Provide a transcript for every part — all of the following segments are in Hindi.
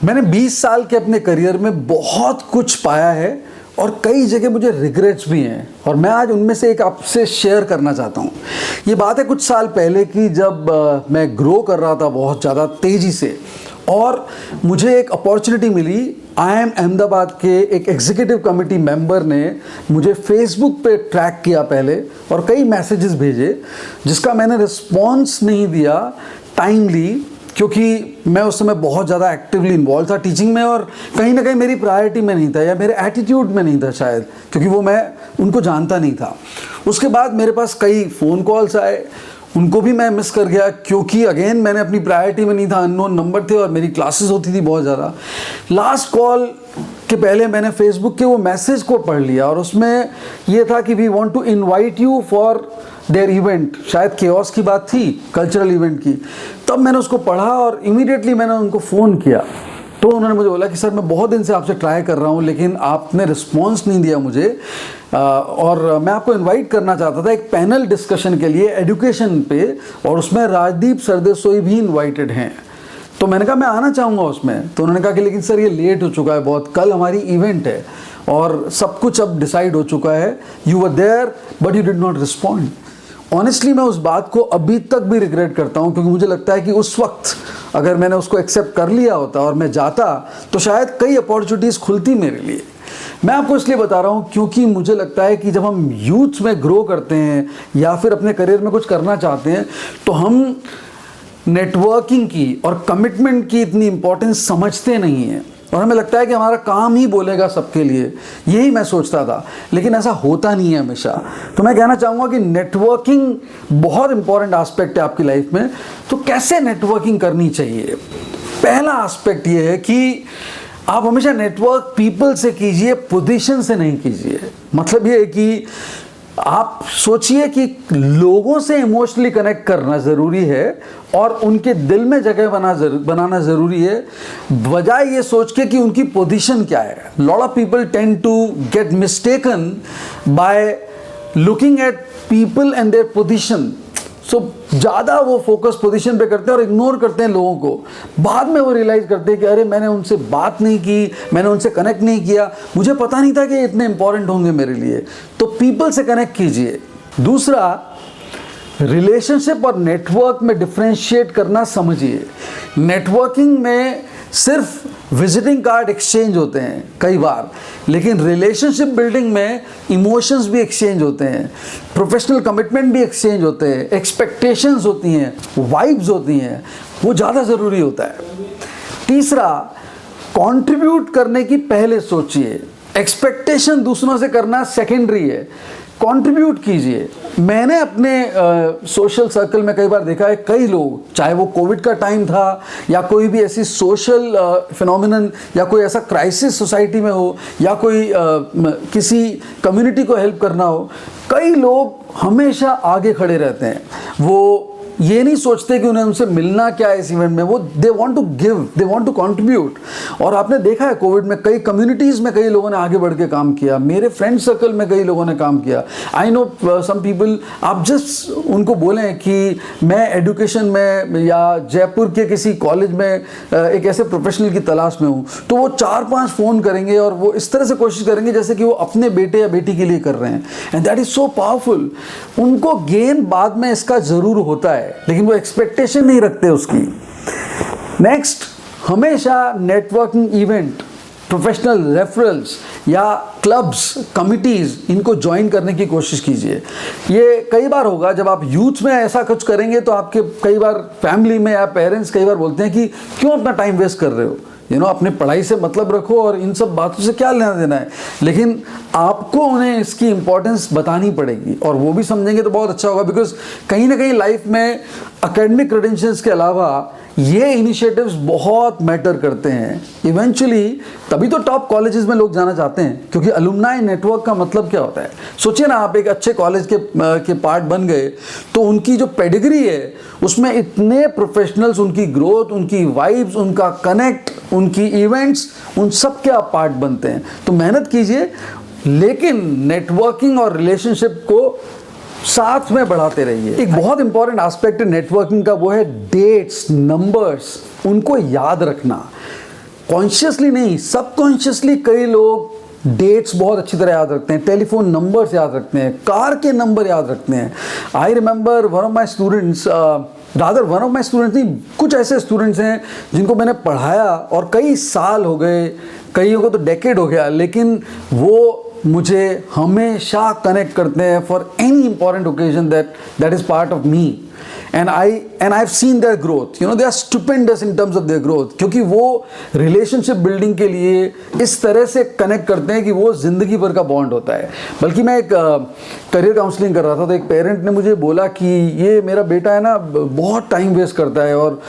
मैंने 20 साल के अपने करियर में बहुत कुछ पाया है और कई जगह मुझे रिग्रेट्स भी हैं और मैं आज उनमें से एक आपसे शेयर करना चाहता हूँ। ये बात है कुछ साल पहले की, जब मैं ग्रो कर रहा था बहुत ज़्यादा तेज़ी से और मुझे एक अपॉर्चुनिटी मिली। IIM अहमदाबाद के एक एग्जीक्यूटिव कमेटी मेंबर ने मुझे फेसबुक पे ट्रैक किया पहले और कई मैसेजेस भेजे जिसका मैंने रिस्पॉन्स नहीं दिया टाइमली, क्योंकि मैं उस समय बहुत ज़्यादा एक्टिवली इन्वॉल्व था टीचिंग में और कहीं ना कहीं मेरी प्रायोरिटी में नहीं था या मेरे एटीट्यूड में नहीं था शायद, क्योंकि वो मैं उनको जानता नहीं था। उसके बाद मेरे पास कई फ़ोन कॉल्स आए, उनको भी मैं मिस कर गया क्योंकि अगेन मैंने अपनी प्रायोरिटी में नहीं था, अननोन नंबर थे और मेरी क्लासेस होती थी बहुत ज़्यादा। लास्ट कॉल के पहले मैंने फेसबुक के वो मैसेज को पढ़ लिया और उसमें ये था कि we want to invite you for there event, शायद केओस की बात थी, कल्चरल इवेंट की। तब मैंने उसको पढ़ा और इमीडिएटली मैंने उनको फ़ोन किया तो उन्होंने मुझे बोला कि सर मैं बहुत दिन से आपसे ट्राई कर रहा हूँ लेकिन आपने रिस्पॉन्स नहीं दिया मुझे और मैं आपको इनवाइट करना चाहता था एक पैनल डिस्कशन के लिए एजुकेशन पे, और उसमें राजदीप सरदेसाई भी इनवाइटेड हैं। तो मैंने कहा मैं आना चाहूँगा उसमें। तो उन्होंने कहा कि लेकिन सर ये लेट हो चुका है बहुत, कल हमारी इवेंट है और सब कुछ अब डिसाइड हो चुका है, you were there but you did not respond. Honestly मैं उस बात को अभी तक भी रिग्रेट करता हूँ क्योंकि मुझे लगता है कि उस वक्त अगर मैंने उसको एक्सेप्ट कर लिया होता और मैं जाता तो शायद कई अपॉर्चुनिटीज़ खुलती मेरे लिए। मैं आपको इसलिए बता रहा हूँ क्योंकि मुझे लगता है कि जब हम यूथ में ग्रो करते हैं या फिर अपने करियर में कुछ करना चाहते हैं तो हम नेटवर्किंग की और कमिटमेंट की इतनी इम्पोर्टेंस समझते नहीं हैं और हमें लगता है कि हमारा काम ही बोलेगा सबके लिए, यही मैं सोचता था, लेकिन ऐसा होता नहीं है हमेशा। तो मैं कहना चाहूँगा कि नेटवर्किंग बहुत इंपॉर्टेंट एस्पेक्ट है आपकी लाइफ में। तो कैसे नेटवर्किंग करनी चाहिए? पहला एस्पेक्ट ये है कि आप हमेशा नेटवर्क पीपल से कीजिए, पोजीशन से नहीं कीजिए। मतलब ये है कि आप सोचिए कि लोगों से इमोशनली कनेक्ट करना ज़रूरी है और उनके दिल में जगह बनाना ज़रूरी है, बजाय ये सोच के कि उनकी पोजीशन क्या है। Lot of people tend to get mistaken by looking at people and their position. So ज़्यादा वो फोकस पोजीशन पे करते हैं और इग्नोर करते हैं लोगों को। बाद में वो रियलाइज़ करते हैं कि अरे मैंने उनसे बात नहीं की, मैंने उनसे कनेक्ट नहीं किया, मुझे पता नहीं था कि इतने इंपॉर्टेंट होंगे मेरे लिए। तो पीपल से कनेक्ट कीजिए। दूसरा, रिलेशनशिप और नेटवर्क में डिफरेंशिएट करना समझिए। नेटवर्किंग में सिर्फ विजिटिंग कार्ड एक्सचेंज होते हैं कई बार, लेकिन रिलेशनशिप बिल्डिंग में इमोशंस भी एक्सचेंज होते हैं, प्रोफेशनल कमिटमेंट भी एक्सचेंज होते हैं, एक्सपेक्टेशंस होती हैं, वाइब्स होती हैं, वो ज़्यादा ज़रूरी होता है। तीसरा, कंट्रीब्यूट करने की पहले सोचिए, एक्सपेक्टेशन दूसरों से करना सेकेंडरी है। कंट्रीब्यूट कीजिए। मैंने अपने सोशल सर्कल में कई बार देखा है, कई लोग, चाहे वो कोविड का टाइम था या कोई भी ऐसी सोशल फिनोमिनन या कोई ऐसा क्राइसिस सोसाइटी में हो या कोई किसी कम्युनिटी को हेल्प करना हो, कई लोग हमेशा आगे खड़े रहते हैं। वो ये नहीं सोचते कि उन्हें उनसे मिलना क्या है इस इवेंट में, वो they want to give, they want to contribute. और आपने देखा है कोविड में कई कम्युनिटीज़ में कई लोगों ने आगे बढ़ के काम किया, मेरे फ्रेंड सर्कल में कई लोगों ने काम किया। आई नो सम पीपल, आप जस्ट उनको बोलें कि मैं एजुकेशन में या जयपुर के किसी कॉलेज में एक ऐसे प्रोफेशनल की तलाश में हूँ, तो वो 4-5 फ़ोन करेंगे और वो इस तरह से कोशिश करेंगे जैसे कि वो अपने बेटे या बेटी के लिए कर रहे हैं। And that is so powerful. उनको गेन बाद में इसका ज़रूर होता है लेकिन वो एक्सपेक्टेशन नहीं रखते उसकी। नेक्स्ट, हमेशा नेटवर्किंग इवेंट, प्रोफेशनल रेफरल्स या क्लब्स, कमिटीज़, इनको ज्वाइन करने की कोशिश कीजिए। ये कई बार होगा जब आप यूथ में ऐसा कुछ करेंगे तो आपके कई बार फैमिली में या पेरेंट्स कई बार बोलते हैं कि क्यों अपना टाइम वेस्ट कर रहे हो, अपने पढ़ाई से मतलब रखो और इन सब बातों से क्या लेना देना है। लेकिन आपको उन्हें इसकी इम्पोर्टेंस बतानी पड़ेगी और वो भी समझेंगे तो बहुत अच्छा होगा, बिकॉज कहीं ना कहीं लाइफ में एकेडमिक क्रेडेंशियल्स के अलावा ये इनिशिएटिव्स बहुत मैटर करते हैं इवेंचुअली। तभी तो टॉप कॉलेजेस में लोग जाना चाहते हैं, क्योंकि अलुमनाई नेटवर्क का मतलब क्या होता है। सोचिए ना, आप एक अच्छे कॉलेज के पार्ट बन गए तो उनकी जो पेडिग्री है उसमें इतने प्रोफेशनल्स, उनकी ग्रोथ, उनकी वाइब्स, उनका कनेक्ट, उनकी इवेंट्स, उन सब के आप पार्ट बनते हैं। तो मेहनत कीजिए, लेकिन नेटवर्किंग और रिलेशनशिप को साथ में बढ़ाते रहिए। एक बहुत इंपॉर्टेंट एस्पेक्ट नेटवर्किंग का वो है डेट्स, नंबर्स, उनको याद रखना। कॉन्शियसली नहीं, सबकॉन्शियसली कई लोग डेट्स बहुत अच्छी तरह याद रखते हैं, टेलीफोन नंबर्स याद रखते हैं, कार के नंबर याद रखते हैं। I remember one of my students, rather one of my students नहीं, कुछ ऐसे स्टूडेंट्स हैं जिनको मैंने पढ़ाया और कई साल हो गए, कईयों को तो डेकेड हो गया, लेकिन वो मुझे हमेशा कनेक्ट करते हैं for any important occasion that is part of me. And I have seen their growth, you know, they are stupendous in terms of their growth, क्योंकि वो रिलेशनशिप बिल्डिंग के लिए इस तरह से कनेक्ट करते हैं कि वो ज़िंदगी भर का बॉन्ड होता है। बल्कि मैं एक करियर काउंसलिंग कर रहा था, तो एक पेरेंट ने मुझे बोला कि ये मेरा बेटा है ना, बहुत टाइम वेस्ट करता है, और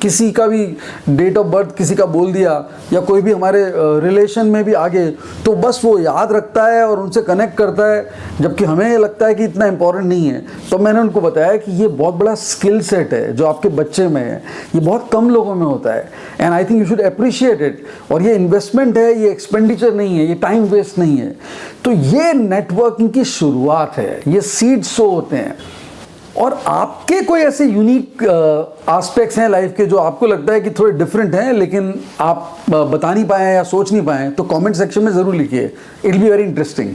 किसी का भी डेट ऑफ बर्थ किसी का बोल दिया या कोई भी हमारे रिलेशन में भी आगे, तो बस वो याद रखता है और उनसे कनेक्ट करता है, जबकि हमें लगता है कि इतना इंपॉर्टेंट नहीं है। तो मैंने उनको बताया कि ये बहुत बड़ा स्किल सेट है जो आपके बच्चे में है, ये बहुत कम लोगों में होता है, and I think you should appreciate it. और ये इन्वेस्टमेंट है, ये एक्सपेंडिचर नहीं है, ये टाइम वेस्ट नहीं है। तो ये नेटवर्किंग की शुरुआत है, ये सीड सो होते हैं। और आपके कोई ऐसे यूनिक एस्पेक्ट्स हैं लाइफ के जो आपको लगता है कि थोड़े डिफरेंट हैं, लेकिन आप बता नहीं पाए या सोच नहीं पाए, तो कमेंट सेक्शन में ज़रूर लिखिए, it will be very interesting.